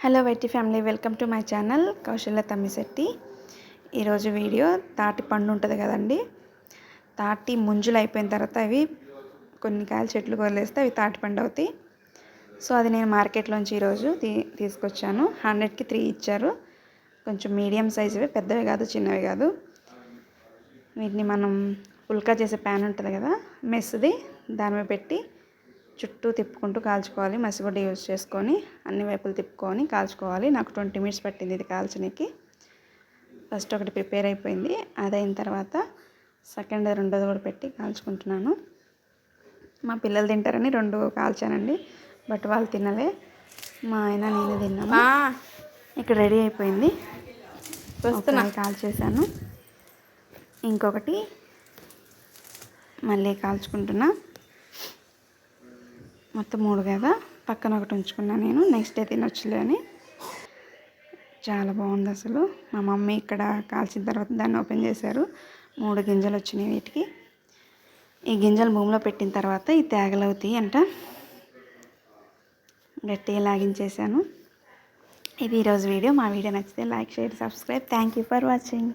Hello YT family, welcome to my channel Kousalya Tammisetti. ఈరోజు video తాటి పండు ఉంటుంది కదండి, తాటి ముంజులు అయిపోయిన తర్వాత అవి కొన్ని కాయలు చెట్లు వదిలేస్తే అవి తాటి పండు అవుతాయి. సో అది నేను మార్కెట్లోంచి ఈరోజు తీసుకొచ్చాను. 100కి 3 ఇచ్చారు. కొంచెం మీడియం సైజువి, పెద్దవి కాదు చిన్నవి కాదు. వీటిని మనం పుల్కా చేసే ప్యాన్ ఉంటుంది కదా, మెస్ది, దాని మీద పెట్టి చుట్టూ తిప్పుకుంటూ కాల్చుకోవాలి. మసిగుడ్డ యూజ్ చేసుకొని అన్ని వైపులు తిప్పుకొని కాల్చుకోవాలి. నాకు 20 మినిట్స్ పట్టింది ఇది కాల్చడానికి. ఫస్ట్ ఒకటి ప్రిపేర్ అయిపోయింది. అదైన తర్వాత సెకండ్ రెండోది కూడా పెట్టి కాల్చుకుంటున్నాను. మా పిల్లలు తింటారని 2 కాల్చానండి, బట్ వాళ్ళు తినలే. మా ఆయన నేను తిన్నాము. ఇక్కడ రెడీ అయిపోయింది. కాల్చేసాను, ఇంకొకటి మళ్ళీ కాల్చుకుంటున్నా. మొత్తం 3 కదా, పక్కన ఒకటి ఉంచుకున్నాను నేను, నెక్స్ట్ డే తినొచ్చులే అని. చాలా బాగుంది అసలు. మా మమ్మీ ఇక్కడ కాల్చిన తర్వాత దాన్ని ఓపెన్ చేశారు. 3 గింజలు వచ్చినాయి వీటికి. ఈ గింజలు భూమిలో పెట్టిన తర్వాత ఈ తేగలు అవుతాయి అంట. గట్టిగా లాగించేసాను. ఇది ఈరోజు వీడియో. మా వీడియో నచ్చితే like, share, subscribe. Thank you for watching.